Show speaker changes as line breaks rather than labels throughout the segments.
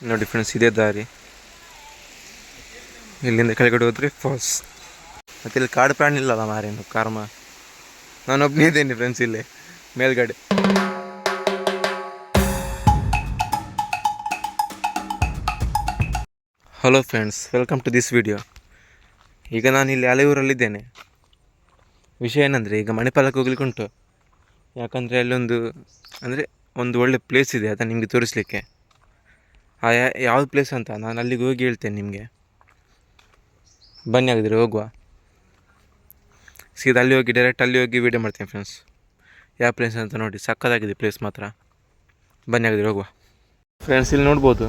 ನೋಡಿ ಫ್ರೆಂಡ್ಸ್, ಇದೇ ದಾರಿ. ಇಲ್ಲಿಂದ ಕೆಳಗಡೆ ಹೋದರೆ ಫಾಲ್ಸ್. ಮತ್ತು ಇಲ್ಲಿ ಕಾಡು ಪ್ರಾಣಿ ಇಲ್ಲಲ್ಲ ಮಾರೇನು ಕಾರ್ಮ. ನಾನೊಬ್ಬನೇ ಇದ್ದೇನೆ ಫ್ರೆಂಡ್ಸ್ ಇಲ್ಲೇ ಮೇಲ್ಗಡೆ. Hello friends, welcome to this video. ಈಗ ನಾನು ಇಲ್ಲಿ ಅಲೆಯೂರಲ್ಲಿದ್ದೇನೆ. ವಿಷಯ ಏನಂದರೆ, ಈಗ ಮಣಿಪಾಲಕ್ಕೆ ಹೋಗ್ಲಿಕ್ಕೆ ಉಂಟು. ಯಾಕಂದರೆ ಅಲ್ಲೊಂದು ಒಂದು ಒಳ್ಳೆ ಪ್ಲೇಸ್ ಇದೆ, ಅದನ್ನು ನಿಮಗೆ ತೋರಿಸಲಿಕ್ಕೆ. ಯಾವ್ದು ಪ್ಲೇಸ್ ಅಂತ ನಾನು ಅಲ್ಲಿಗೆ ಹೋಗಿ ಹೇಳ್ತೇನೆ ನಿಮಗೆ. ಬನ್ನಿ, ಆಗಿದ್ರೆ ಹೋಗುವ. ಸೀದಾ ಅಲ್ಲಿ ಹೋಗಿ ಡೈರೆಕ್ಟ್ ಅಲ್ಲಿ ಹೋಗಿ ವೀಡಿಯೋ ಮಾಡ್ತೇನೆ ಫ್ರೆಂಡ್ಸ್. ಯಾವ ಪ್ಲೇಸ್ ಅಂತ ನೋಡಿ, ಸಕ್ಕತ್ತಾಗಿದೆ ಪ್ಲೇಸ್ ಮಾತ್ರ. ಬನ್ನಿ, ಆಗಿದ್ರೆ ಹೋಗುವ. ಫ್ರೆಂಡ್ಸ್, ಇಲ್ಲಿ ನೋಡ್ಬೋದು,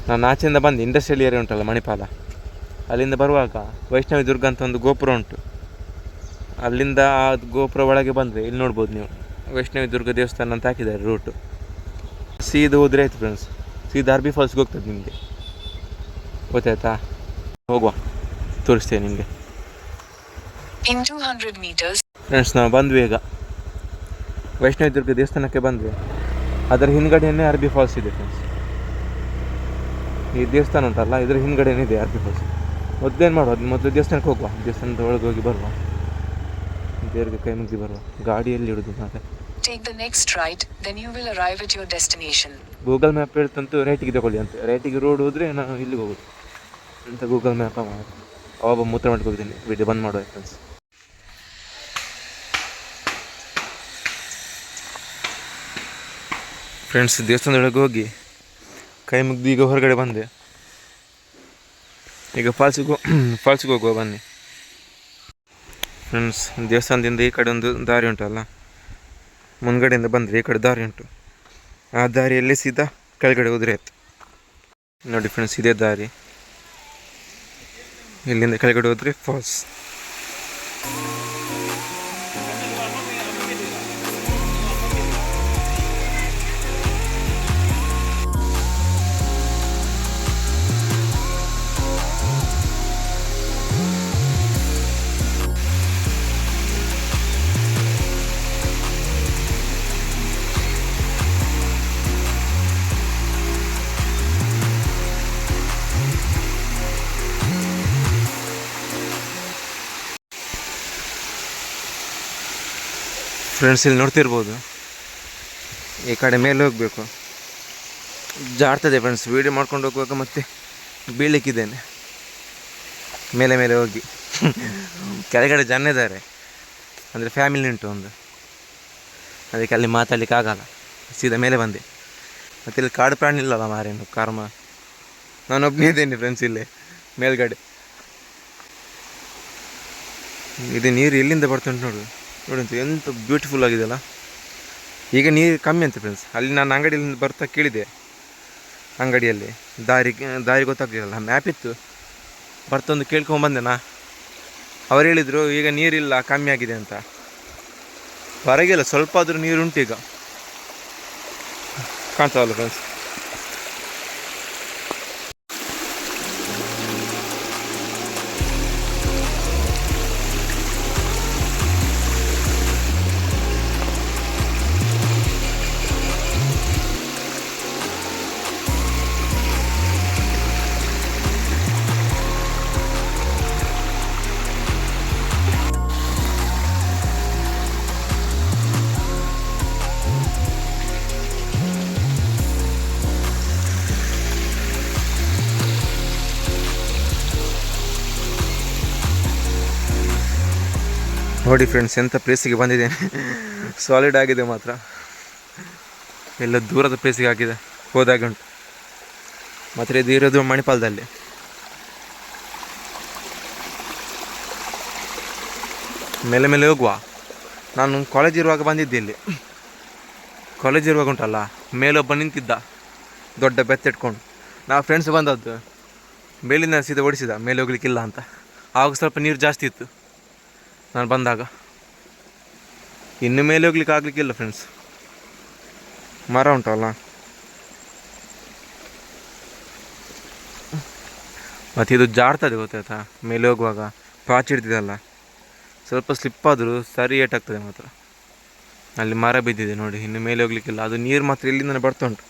ನಾನು ಆಚೆಯಿಂದ ಬಂದು ಇಂಡಸ್ಟ್ರಿಯಲ್ ಏರಿಯಾ ಉಂಟಲ್ಲ ಮಣಿಪಾಲ, ಅಲ್ಲಿಂದ ಬರುವಾಗ ವೈಷ್ಣವಿ ದುರ್ಗ ಅಂತ ಒಂದು ಗೋಪುರ ಉಂಟು. ಅಲ್ಲಿಂದ ಆ ಗೋಪುರ ಒಳಗೆ ಬಂದರೆ ಇಲ್ಲಿ ನೋಡ್ಬೋದು ನೀವು, ವೈಷ್ಣವಿ ದುರ್ಗ ದೇವಸ್ಥಾನ ಅಂತ ಹಾಕಿದ್ದಾರೆ ರೂಟು. ಸೀದಾ ಹೋದರೆ ಆಯ್ತು ಫ್ರೆಂಡ್ಸ್, ಸೀದಾ ಅರ್ಬಿ ಫಾಲ್ಸ್ಗೆ ಹೋಗ್ತದೆ ನಿಮಗೆ. ಗೊತ್ತಾಯ್ತಾ? ಹೋಗುವ, ತೋರಿಸ್ತೇನೆ ನಿಮಗೆ. ಫ್ರೆಂಡ್ಸ್, ನಾವು ಬಂದ್ವಿ ಈಗ ವೈಷ್ಣವಿ ದುರ್ಗ ದೇವಸ್ಥಾನಕ್ಕೆ ಬಂದ್ವಿ. ಅದರ ಹಿಂದ್ಗಡೆಯೇ ಅರ್ಬಿ ಫಾಲ್ಸ್ ಇದೆ ಫ್ರೆಂಡ್ಸ್. ಈ ದೇವಸ್ಥಾನ ಉಂಟಲ್ಲ, ಇದರ ಹಿಂದ್ಗಡೆನೇ ಇದೆ ಅರ್ಬಿ ಫಾಲ್ಸ್. ಮೊದಲೇನು ಮಾಡುವ, ಮೊದಲು ದೇವಸ್ಥಾನಕ್ಕೆ ಹೋಗುವ. ದೇವಸ್ಥಾನದ ಒಳಗೆ ಹೋಗಿ ಬರುವ, ದೇವರಿಗೆ ಕೈ ಮುಗಿದು ಬರುವ. ಗಾಡಿಯಲ್ಲಿ ಇಡುದು ಮತ್ತೆ.
Take the next right, then you will arrive at your destination.
Google map ಹೇಳ್ತಂತೂ ರೈಟಿಗೆ ತಗೊಳ್ಳಿ ಅಂತ. ರೈಟಿಗೆ ರೋಡ್ ಹೋದರೆ ನಾನು ಇಲ್ಲಿಗೆ ಹೋಗೋದು ಅಂತ ಗೂಗಲ್ ಮ್ಯಾಪ್ ಮಾಡಿ ಅವಾಗ ಮೂತ್ರ ಮಾಡ್ಕೊಂಡು ಹೋಗಿದ್ದೀನಿ. ವಿಡಿಯೋ ಬಂದ್ ಮಾಡುವ ಫ್ರೆಂಡ್ಸ್. ಫ್ರೆಂಡ್ಸ್, ದೇವಸ್ಥಾನದೊಳಗೆ ಹೋಗಿ ಕೈ ಮುಗ್ದು ಈಗ ಹೊರಗಡೆ ಬಂದೆ. ಈಗ ಫಾಲ್ಸಿಗೆ ಹೋಗುವ ಬನ್ನಿ ಫ್ರೆಂಡ್ಸ್. ದೇವಸ್ಥಾನದಿಂದ ಈ ಕಡೆ ಒಂದು ದಾರಿ ಉಂಟಲ್ಲ, ಮುಂದ್ಗಡೆಯಿಂದ ಬಂದರೆ ಈ ಕಡೆ ದಾರಿ ಉಂಟು. ಆ ದಾರಿಯಲ್ಲಿ ಸೀದಾ ಕೆಳಗಡೆ ಹೋದರೆ ಆಯ್ತು. ನೋಡಿ ಫ್ರೆಂಡ್ಸ್, ಇದೇ ದಾರಿ. ಇಲ್ಲಿಂದ ಕೆಳಗಡೆ ಹೋದರೆ ಫಾಲ್ಸ್. ಫ್ರೆಂಡ್ಸ್, ಇಲ್ಲಿ ನೋಡ್ತಿರ್ಬೋದು, ಈ ಕಡೆ ಮೇಲೆ ಹೋಗಬೇಕು. ಜಾಡ್ತದೆ ಫ್ರೆಂಡ್ಸ್, ವೀಡಿಯೋ ಮಾಡ್ಕೊಂಡು ಹೋಗುವಾಗ ಮತ್ತೆ ಬೀಳಲಿಕ್ಕಿದ್ದೇನೆ ಮೇಲೆ ಹೋಗಿ. ಕೆಳಗಡೆ ಜನ ಇದ್ದಾರೆ, ಅಂದರೆ ಫ್ಯಾಮಿಲಿ ಉಂಟು ಒಂದು, ಅದಕ್ಕೆ ಅಲ್ಲಿ ಮಾತಾಡ್ಲಿಕ್ಕೆ ಆಗಲ್ಲ. ಸೀದಾ ಮೇಲೆ ಬಂದೆ. ಮತ್ತು ಇಲ್ಲಿ ಕಾಡು ಪ್ರಾಣಿ ಇಲ್ಲಲ್ಲ ಮಾರೇನು ಕಾರ್ಮ. ನಾನೊಬ್ಬನೇ ಇದ್ದೇನೆ ಫ್ರೆಂಡ್ಸ್ ಇಲ್ಲೇ ಮೇಲ್ಗಡೆ. ಇದು ನೀರು ಎಲ್ಲಿಂದ ಬರ್ತುಂಟು ನೋಡಿ ಎಂತ ಬ್ಯೂಟಿಫುಲ್ ಆಗಿದೆಯಲ್ಲ. ಈಗ ನೀರು ಕಮ್ಮಿ ಅಂತ ಫ್ರೆಂಡ್ಸ್. ಅಲ್ಲಿ ನಾನು ಅಂಗಡಿಯಲ್ಲಿ ಬರ್ತಾ ಕೇಳಿದೆ, ಅಂಗಡಿಯಲ್ಲಿ ದಾರಿ ಗೊತ್ತಾಗಲಿಲ್ಲ, ಮ್ಯಾಪ್ ಇತ್ತು, ಬರ್ತೊಂದು ಕೇಳ್ಕೊಂಬಂದೆನಾ. ಅವ್ರು ಹೇಳಿದರು ಈಗ ನೀರಿಲ್ಲ, ಕಮ್ಮಿ ಆಗಿದೆ ಅಂತ. ಹೊರಗಿಲ್ಲ, ಸ್ವಲ್ಪ ಆದರೂ ನೀರುಂಟು ಈಗ, ಕಾಣ್ತಾವಲ್ಲ ಫ್ರೆಂಡ್ಸ್. ನೋಡಿ ಫ್ರೆಂಡ್ಸ್, ಎಂಥ ಪ್ಲೇಸಿಗೆ ಬಂದಿದ್ದೇನೆ. ಸಾಲಿಡ್ ಆಗಿದೆ ಮಾತ್ರ, ಎಲ್ಲ ದೂರದ ಪ್ಲೇಸಿಗೆ ಆಗಿದೆ ಹೋದಾಗೆ ಉಂಟು. ಮತ್ತು ಇದು ಇರೋದು ಮಣಿಪಾಲದಲ್ಲಿ. ಮೇಲೆ ಹೋಗುವ. ನಾನು ಕಾಲೇಜ್ ಇರುವಾಗ ಬಂದಿದ್ದೆ ಇಲ್ಲಿ. ಕಾಲೇಜ್ ಇರುವಾಗ ಉಂಟಲ್ಲ, ಮೇಲೊಬ್ಬ ನಿಂತಿದ್ದ ದೊಡ್ಡ ಬೆತ್ತಿಟ್ಕೊಂಡು. ನಾವು ಫ್ರೆಂಡ್ಸ್ ಬಂದದ್ದು, ಮೇಲಿಂದ ಸೀದಾ ಓಡಿಸಿದ, ಮೇಲೆ ಹೋಗ್ಲಿಕ್ಕಿಲ್ಲ ಅಂತ. ಆವಾಗ ಸ್ವಲ್ಪ ನೀರು ಜಾಸ್ತಿ ಇತ್ತು ನಾನು ಬಂದಾಗ. ಇನ್ನು ಮೇಲೆ ಹೋಗ್ಲಿಕ್ಕೆ ಆಗಲಿಕ್ಕಿಲ್ಲ ಫ್ರೆಂಡ್ಸ್, ಮರ ಉಂಟಲ್ಲ. ಮತ್ತು ಇದು ಜಾಡ್ತದೆ ಗೊತ್ತಾಯ್ತಾ, ಮೇಲೆ ಹೋಗುವಾಗ ಪಾಚಿ ಹಿಡ್ತಿದಲ್ಲ, ಸ್ವಲ್ಪ ಸ್ಲಿಪ್ ಆದರೂ ಸರಿ ಏಟಾಗ್ತದೆ ಮಾತ್ರ. ಅಲ್ಲಿ ಮರ ಬಿದ್ದಿದೆ ನೋಡಿ, ಇನ್ನು ಮೇಲೆ ಹೋಗ್ಲಿಕ್ಕಿಲ್ಲ. ಅದು ನೀರು ಮಾತ್ರ ಇಲ್ಲಿಂದನೇ ಬರ್ತಾ ಉಂಟು,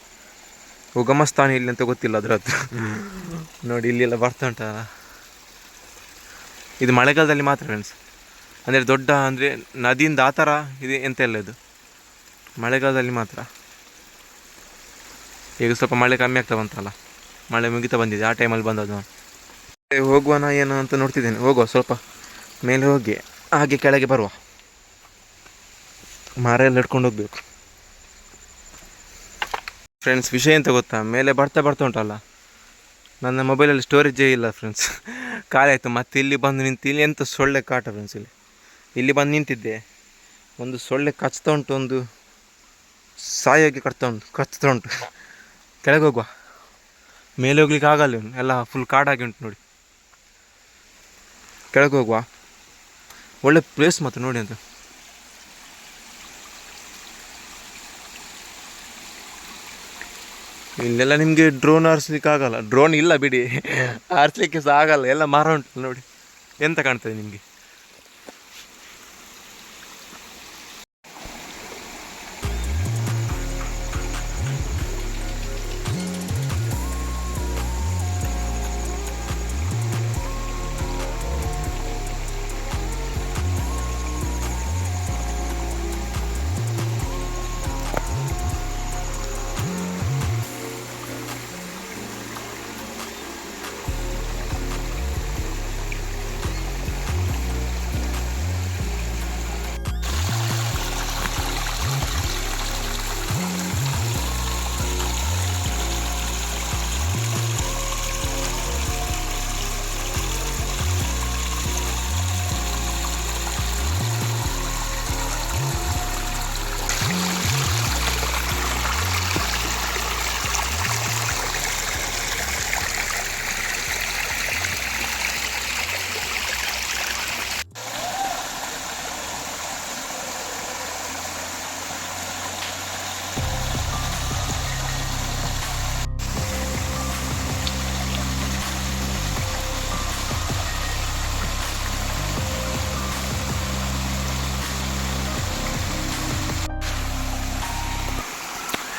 ಉಗಮ ಸ್ಥಾನ ಇಲ್ಲಿ ಅಂತ ಗೊತ್ತಿಲ್ಲ ಅದ್ರ ಹತ್ರ. ನೋಡಿ ಇಲ್ಲೆಲ್ಲ ಬರ್ತಾ ಉಂಟಲ್ಲ, ಇದು ಮಳೆಗಾಲದಲ್ಲಿ ಮಾತ್ರ ಫ್ರೆಂಡ್ಸ್. ಅಂದರೆ ದೊಡ್ಡ ಅಂದರೆ ನದಿಯಿಂದ ಆ ಥರ ಇದು ಎಂತೆಲ್ಲ ಇದು ಮಳೆಗಾಲದಲ್ಲಿ ಮಾತ್ರ. ಈಗ ಸ್ವಲ್ಪ ಮಳೆ ಕಮ್ಮಿ ಆಗ್ತಾ ಬಂತಲ್ಲ, ಮಳೆ ಮುಗಿತಾ ಬಂದಿದೆ, ಆ ಟೈಮಲ್ಲಿ ಬಂದದ್ದು ನಾನು. ಹೋಗುವನ ಏನು ಅಂತ ನೋಡ್ತಿದ್ದೇನೆ. ಹೋಗುವ, ಸ್ವಲ್ಪ ಮೇಲೆ ಹೋಗಿ ಹಾಗೆ ಕೆಳಗೆ ಬರುವ. ಮರ ಎಲ್ಲ ಹಿಡ್ಕೊಂಡು ಹೋಗ್ಬೇಕು ಫ್ರೆಂಡ್ಸ್. ವಿಷಯ ಎಂತ ಗೊತ್ತಾ, ಮೇಲೆ ಬರ್ತಾ ಉಂಟಲ್ಲ, ನನ್ನ ಮೊಬೈಲಲ್ಲಿ ಸ್ಟೋರೇಜೇ ಇಲ್ಲ ಫ್ರೆಂಡ್ಸ್. ಖಾಲಿ ಆಯಿತು. ಮತ್ತೆ ಇಲ್ಲಿ ಬಂದು ನಿಂತು, ಇಲ್ಲಿ ಎಂತ ಸೊಳ್ಳೆ ಕಾಟ ಫ್ರೆಂಡ್ಸ್. ಇಲ್ಲಿ ಬಂದು ನಿಂತಿದ್ದೆ, ಒಂದು ಸೊಳ್ಳೆ ಕಚ್ತಾ ಉಂಟು, ಒಂದು ಸಾಯೋಗಿ ಕಚ್ತಾ ಉಂಟು. ಕೆಳಗೆ ಹೋಗುವ, ಮೇಲೆ ಹೋಗ್ಲಿಕ್ಕೆ ಆಗಲ್ಲ, ಎಲ್ಲ ಫುಲ್ ಕಾಡಾಗಿ ಉಂಟು ನೋಡಿ. ಕೆಳಗೆ ಹೋಗುವ, ಒಳ್ಳೆ ಪ್ಲೇಸ್ ಮತ್ತು ನೋಡಿ ಅಂತ. ಇಲ್ಲೆಲ್ಲ ನಿಮಗೆ ಡ್ರೋನ್ ಆರಿಸ್ಲಿಕ್ಕೆ ಆಗಲ್ಲ. ಡ್ರೋನ್ ಇಲ್ಲ ಬಿಡಿ, ಆರಿಸ್ಲಿಕ್ಕೆ ಸಹ ಆಗಲ್ಲ, ಎಲ್ಲ ಮರ ಉಂಟು ನೋಡಿ. ಎಂತ ಕಾಣ್ತದೆ ನಿಮಗೆ?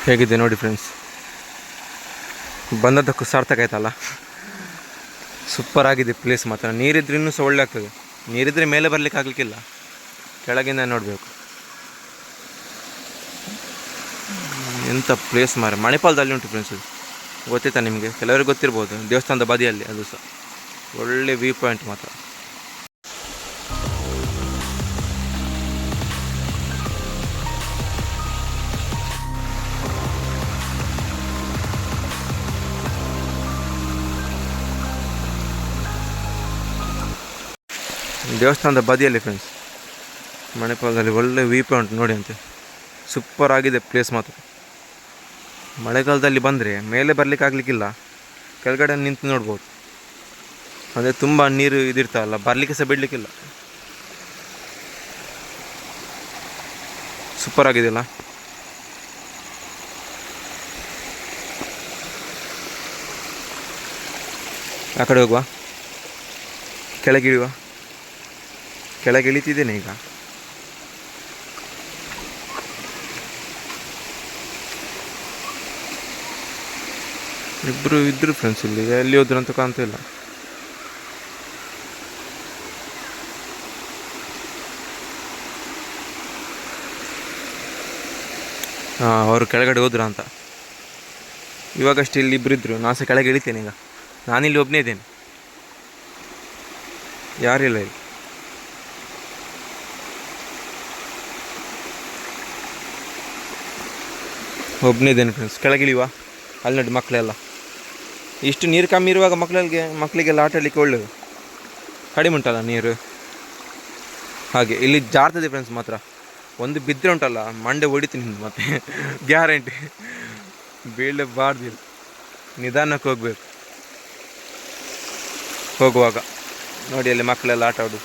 ಹೇಗಿದೆ ನೋಡಿ ಫ್ರೆಂಡ್ಸ್, ಬಂದದ್ದಕ್ಕೂ ಸಾರ್ಥಕ ಆಯ್ತಲ್ಲ. ಸೂಪರ್ ಆಗಿದೆ ಪ್ಲೇಸ್ ಮಾತ್ರ. ನೀರಿದ್ರೆ ಇನ್ನೂ ಸಹ ಒಳ್ಳೆ ಆಗ್ತದೆ. ನೀರಿದ್ರೆ ಮೇಲೆ ಬರಲಿಕ್ಕೆ ಆಗಲಿಕ್ಕಿಲ್ಲ, ಕೆಳಗಿಂದ ನೋಡಬೇಕು. ಎಂಥ ಪ್ಲೇಸ್ ಮಾರೆ, ಮಣಿಪಾಲದಲ್ಲಿ ಉಂಟು ಫ್ರೆಂಡ್ಸ್. ಇದು ಗೊತ್ತಿತ್ತಾ ನಿಮಗೆ? ಕೆಲವರಿಗೆ ಗೊತ್ತಿರ್ಬೋದು. ದೇವಸ್ಥಾನದ ಬದಿಯಲ್ಲಿ, ಅದು ಸಹ ಒಳ್ಳೆ ವ್ಯೂ ಪಾಯಿಂಟ್ ಮಾತ್ರ. ದೇವಸ್ಥಾನದ ಬದಿಯಲ್ಲಿ ಫ್ರೆಂಡ್ಸ್, ಮಣಿಪಾಲದಲ್ಲಿ ಒಳ್ಳೆ ವ್ಯೂ ಪಾಯಿಂಟ್ ನೋಡಿ ಅಂತೆ. ಸೂಪರ್ ಆಗಿದೆ ಪ್ಲೇಸ್ ಮಾತ್ರ. ಮಳೆಗಾಲದಲ್ಲಿ ಬಂದರೆ ಮೇಲೆ ಬರಲಿಕ್ಕೆ ಆಗಲಿಕ್ಕಿಲ್ಲ, ಕೆಳಗಡೆ ನಿಂತು ನೋಡ್ಬೋದು. ಅಂದರೆ ತುಂಬ ನೀರು ಇದಿರ್ತಾವಲ್ಲ, ಬರಲಿಕ್ಕೆ ಸಹ ಬಿಡಲಿಕ್ಕಿಲ್ಲ. ಸೂಪರ್ ಆಗಿದೆಯಲ್ಲ. ಆ ಕಡೆ ಹೋಗುವ, ಕೆಳಗಿಳಿಯುವ. ಕೆಳಗೆ ಇಳಿತಿದ್ದೇನೆ ಈಗ. ಇಬ್ಬರು ಇದ್ರು ಫ್ರೆಂಡ್ಸ್ ಇಲ್ಲಿ, ಎಲ್ಲಿ ಹೋದ್ರು ಅಂತ ಕಾಣ್ತಾ ಇಲ್ಲ. ಹಾಂ, ಅವರು ಕೆಳಗಡೆ ಹೋದ್ರು ಅಂತ. ಇವಾಗಷ್ಟು ಇಲ್ಲಿ ಇಬ್ಬರು ಇದ್ದರು. ನಾನು ಸಹ ಕೆಳಗೆ ಇಳಿತೇನೆ ಈಗ. ನಾನಿಲ್ಲಿ ಒಬ್ಬನೇ ಇದ್ದೇನೆ, ಯಾರಿಲ್ಲ ಇಲ್ಲಿ. ಒಬ್ಬನೇ ಇದ್ದೇನೆ ಫ್ರೆಂಡ್ಸ್. ಕೆಳಗಿಳಿಯುವ. ಅಲ್ಲಿ ನೋಡಿ ಮಕ್ಕಳೆಲ್ಲ. ಇಷ್ಟು ನೀರು ಕಮ್ಮಿ ಇರುವಾಗ ಮಕ್ಕಳಿಗೆಲ್ಲ ಆಟ ಆಡಲಿಕ್ಕೆ ಒಳ್ಳೆಯದು. ಕಡಿಮೆ ಉಂಟಲ್ಲ ನೀರು, ಹಾಗೆ ಇಲ್ಲಿ ಜಾರ್ತದೆ ಫ್ರೆಂಡ್ಸ್ ಮಾತ್ರ. ಒಂದು ಬಿದ್ದರೆ ಉಂಟಲ್ಲ, ಮಂಡೆ ಹೊಡಿತೀನಿ ಮತ್ತೆ ಗ್ಯಾರಂಟಿ. ಬೀಳಬಾರ್ದು, ನಿಧಾನಕ್ಕೆ ಹೋಗ್ಬೇಕು ಹೋಗುವಾಗ. ನೋಡಿ ಅಲ್ಲಿ ಮಕ್ಕಳೆಲ್ಲ ಆಟ ಆಡೋದು.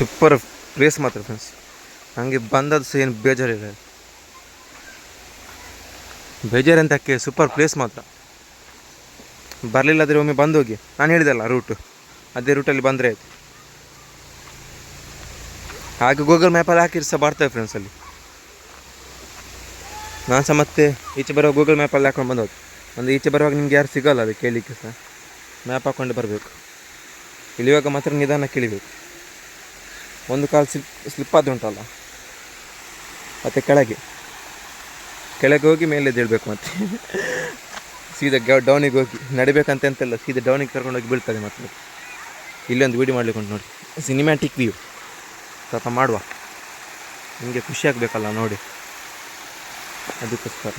ಸೂಪರ್ ಪ್ಲೇಸ್ ಮಾತ್ರ ಫ್ರೆಂಡ್ಸ್. ನನಗೆ ಬಂದದ್ದು ಸಹ ಏನು ಬೇಜಾರಿಲ್ಲ, ಬೇಜಾರಂತಕ್ಕೆ ಸೂಪರ್ ಪ್ಲೇಸ್ ಮಾತ್ರ. ಬರಲಿಲ್ಲಾದರೆ ಒಮ್ಮೆ ಬಂದು ಹೋಗಿ, ನಾನು ಹೇಳಿದಲ್ಲ ರೂಟು, ಅದೇ ರೂಟಲ್ಲಿ ಬಂದರೆ ಆಯಿತು. ಹಾಗೆ ಗೂಗಲ್ ಮ್ಯಾಪಲ್ಲಿ ಹಾಕಿದ್ರೆ ಸಹ ಬರ್ತೇವೆ ಫ್ರೆಂಡ್ಸ್ ಅಲ್ಲಿ. ನಾನು ಸಹ ಮತ್ತೆ ಈಚೆ ಬರುವಾಗ ಗೂಗಲ್ ಮ್ಯಾಪಲ್ಲಿ ಹಾಕೊಂಡು ಬಂದೋದು. ಒಂದು ಈಚೆ ಬರುವಾಗ ನಿಮ್ಗೆ ಯಾರು ಸಿಗೋಲ್ಲ ಅದು ಕೇಳಲಿಕ್ಕೆ ಸಹ, ಮ್ಯಾಪ್ ಹಾಕ್ಕೊಂಡು ಬರಬೇಕು. ಇಳಿಯುವಾಗ ಮಾತ್ರ ನಿಧಾನ ಇಳಿಬೇಕು. ಒಂದು ಕಾಲು ಸ್ಲಿಪ್ ಆದ ಉಂಟಲ್ಲ, ಮತ್ತು ಕೆಳಗೆ ಹೋಗಿ ಮೇಲೆ ಎದ್ದೇಳಬೇಕು. ಮತ್ತು ಸೀದಾ ಡೌನಿಗೆ ಹೋಗಿ ನಡಿಬೇಕಂತ ಎಂತೆಲ್ಲ, ಸೀದಾ ಡೌನಿಗೆ ಕರ್ಕೊಂಡೋಗಿ ಬೀಳ್ತದೆ. ಮತ್ತೆ ಇಲ್ಲೊಂದು ವೀಡಿಯೋ ಮಾಡಲಿಕ್ಕೆ ಉಂಟು ನೋಡಿ, ಸಿನಿಮ್ಯಾಟಿಕ್ ವ್ಯೂ ಸ್ವಲ್ಪ ಮಾಡುವ, ನಿಮಗೆ ಖುಷಿ ಆಗಬೇಕಲ್ಲ ನೋಡಿ, ಅದಕ್ಕೋಸ್ಕರ.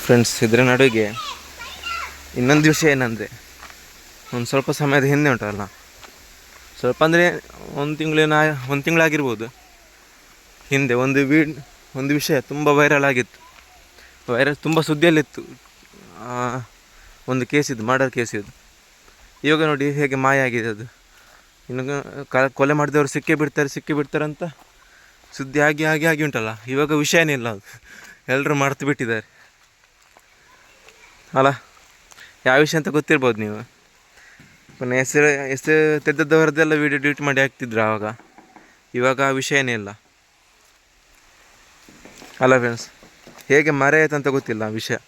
ಫ್ರೆಂಡ್ಸ್, ಇದರ ನಡುವೆ ಇನ್ನೊಂದು ವಿಷಯ ಏನಂದರೆ, ಒಂದು ಸ್ವಲ್ಪ ಸಮಯದ ಹಿಂದೆ ಉಂಟಲ್ಲ, ಸ್ವಲ್ಪ ಅಂದರೆ ಒಂದು ತಿಂಗಳಾಗಿರ್ಬೋದು ಹಿಂದೆ ಒಂದು ವಿಷಯ ತುಂಬ ವೈರಲ್ ಆಗಿತ್ತು. ತುಂಬ ಸುದ್ದಿಯಲ್ಲಿತ್ತು. ಒಂದು ಕೇಸಿದ್ದು, ಮರ್ಡರ್ ಕೇಸಿದ್ದು. ಇವಾಗ ನೋಡಿ ಹೇಗೆ ಮಾಯ ಆಗಿದೆ ಅದು. ಇನ್ನು ಕೊಲೆ ಮಾಡಿದವರು ಸಿಕ್ಕೇ ಬಿಡ್ತಾರೆ ಅಂತ ಸುದ್ದಿ ಆಗಿ ಉಂಟಲ್ಲ. ಇವಾಗ ವಿಷಯನೇ ಇಲ್ಲ, ಅದು ಎಲ್ಲರೂ ಮರ್ತು ಬಿಟ್ಟಿದ್ದಾರೆ ಅಲ್ಲ. ಯಾವ ವಿಷಯ ಅಂತ ಗೊತ್ತಿರ್ಬೋದು ನೀವು. ಪುನಃ ಹೆಸರು ತೆಗೆದವರದ್ದೆಲ್ಲ ವೀಡಿಯೋ ಡಿಲೀಟ್ ಮಾಡಿ ಹಾಕ್ತಿದ್ರು ಆವಾಗ. ಇವಾಗ ಆ ವಿಷಯನೇ ಇಲ್ಲ ಅಲ್ಲ ಫ್ರೆಂಡ್ಸ್. ಹೇಗೆ ಮರೆಯಾಯ್ತು ಅಂತ ಗೊತ್ತಿಲ್ಲ ಆ ವಿಷಯ.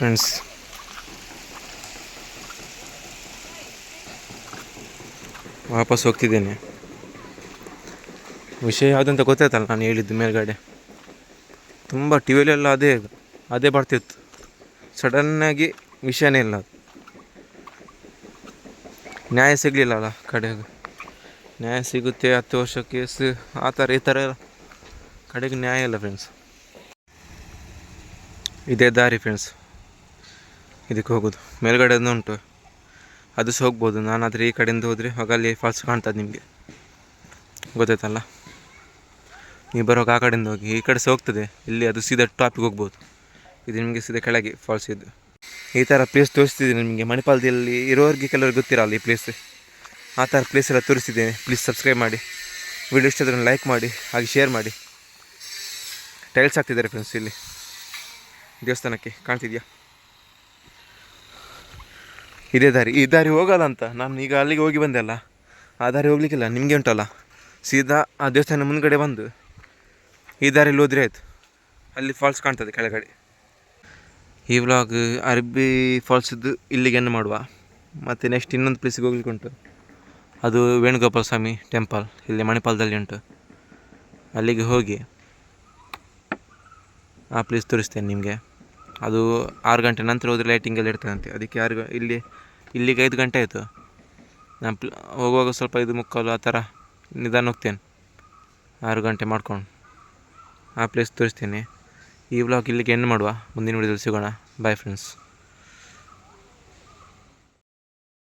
ಫ್ರೆಂಡ್ಸ್, ವಾಪಸ್ ಹೋಗ್ತಿದ್ದೇನೆ. ವಿಷಯ ಯಾವುದಂತ ಗೊತ್ತಾಯ್ತಲ್ಲ ನಾನು ಹೇಳಿದ್ದು ಮೇಲ್ಗಡೆ. ತುಂಬ ಟಿ ವಿಲೆಲ್ಲ ಅದೇ ಬರ್ತಿತ್ತು. ಸಡನ್ನಾಗಿ ವಿಷಯನೇ ಇಲ್ಲ. ಅದು ನ್ಯಾಯ ಸಿಗಲಿಲ್ಲಲ್ಲ ಕಡೆಗೆ. ನ್ಯಾಯ ಸಿಗುತ್ತೆ 10 ವರ್ಷ ಕೇಸ್, ಆ ಥರ ಈ ಥರ ಕಡೆಗೆ ನ್ಯಾಯ ಇಲ್ಲ ಫ್ರೆಂಡ್ಸ್. ಇದೇ ದಾರಿ ಫ್ರೆಂಡ್ಸ್ ಇದಕ್ಕೆ ಹೋಗೋದು. ಮೇಲ್ಗಡೆ ಉಂಟು, ಅದು ಸಹ ಹೋಗ್ಬೋದು. ನಾನಾದರೆ ಈ ಕಡೆಯಿಂದ ಹೋದರೆ ಆಗ ಅಲ್ಲಿ ಫಾಲ್ಸ್ ಕಾಣ್ತದೆ ನಿಮಗೆ, ಗೊತ್ತಾಯ್ತಲ್ಲ. ನೀವು ಬರೋವಾಗ ಆ ಕಡೆಯಿಂದ ಹೋಗಿ, ಈ ಕಡೆ ಸಹ ಹೋಗ್ತದೆ. ಇಲ್ಲಿ ಅದು ಸೀದಾ ಟಾಪಿಗೆ ಹೋಗ್ಬೋದು. ಇದು ನಿಮಗೆ ಸೀದಾ ಕೆಳಗೆ ಫಾಲ್ಸ್ ಇದ್ದು. ಈ ಥರ ಪ್ಲೇಸ್ ತೋರಿಸ್ತಿದ್ದೀನಿ ನಿಮಗೆ. ಮಣಿಪಾಲದಲ್ಲಿ ಇರೋರಿಗೆ ಕೆಲವ್ರಿಗೆ ಗೊತ್ತಿರಲ್ಲ ಈ ಪ್ಲೇಸ್. ಆ ಥರ ಪ್ಲೇಸ್ ಎಲ್ಲ ತೋರಿಸ್ತಿದ್ದೇನೆ. ಪ್ಲೀಸ್ ಸಬ್ಸ್ಕ್ರೈಬ್ ಮಾಡಿ, ವಿಡಿಯೋ ಇಷ್ಟ ಆದರೆ ಲೈಕ್ ಮಾಡಿ, ಹಾಗೆ ಶೇರ್ ಮಾಡಿ. ಟೈಲ್ಸ್ ಹಾಕ್ತಿದ್ದಾರೆ ಫ್ರೆಂಡ್ಸ್ ಇಲ್ಲಿ ದೇವಸ್ಥಾನಕ್ಕೆ, ಕಾಣ್ತಿದೆಯಾ? ಇದೇ ದಾರಿ. ಈ ದಾರಿ ಹೋಗಲ್ಲ ಅಂತ ನಾನು ಈಗ ಅಲ್ಲಿಗೆ ಹೋಗಿ ಬಂದೆ ಅಲ್ಲ, ಆ ದಾರಿ ಹೋಗ್ಲಿಕ್ಕಿಲ್ಲ. ನಿಮಗೆ ಉಂಟಲ್ಲ, ಸೀದಾ ಆ ದೇವಸ್ಥಾನ ಮುಂದ್ಗಡೆ ಬಂದು ಈ ದಾರಿಯಲ್ಲಿ ಹೋದರೆ ಆಯಿತು. ಅಲ್ಲಿ ಫಾಲ್ಸ್ ಕಾಣ್ತದೆ ಕೆಳಗಡೆ. ಈ ವ್ಲಾಗ್ ಅರ್ಬಿ ಫಾಲ್ಸಿದ್ದು ಇಲ್ಲಿಗೆ ಎಂಡ್ ಮಾಡುವ. ಮತ್ತು ನೆಕ್ಸ್ಟ್ ಇನ್ನೊಂದು ಪ್ಲೇಸಿಗೆ ಹೋಗ್ಲಿಕ್ಕೆ ಉಂಟು. ಅದು ವೇಣುಗೋಪಾಲ ಸ್ವಾಮಿ ಟೆಂಪಲ್ ಇಲ್ಲಿ ಮಣಿಪಾಲದಲ್ಲಿ ಉಂಟು. ಅಲ್ಲಿಗೆ ಹೋಗಿ ಆ ಪ್ಲೇಸ್ ತೋರಿಸ್ತೇನೆ ನಿಮಗೆ. ಅದು 6 ಗಂಟೆ ನಂತರ ಹೋದರೆ ಲೈಟಿಂಗೆಲ್ಲ ಇರ್ತದಂತೆ. ಅದಕ್ಕೆ ಇಲ್ಲಿಗೆ 5 ಗಂಟೆ ಆಯಿತು. ನಾನು ಹೋಗುವಾಗ ಸ್ವಲ್ಪ 5:45 ಆ ಥರ ನಿಧಾನ ಹೋಗ್ತೇನೆ, 6 ಗಂಟೆ ಮಾಡ್ಕೊಂಡು. ಆ ಪ್ಲೇಸ್ ತೋರಿಸ್ತೇನೆ. ಈ ವ್ಲಾಗ್ ಇಲ್ಲಿಗೆ ಎಂಡ್ ಮಾಡುವ. ಮುಂದಿನ ವಿಡಿಯೋದಲ್ಲಿ ಸಿಗೋಣ. Bye friends.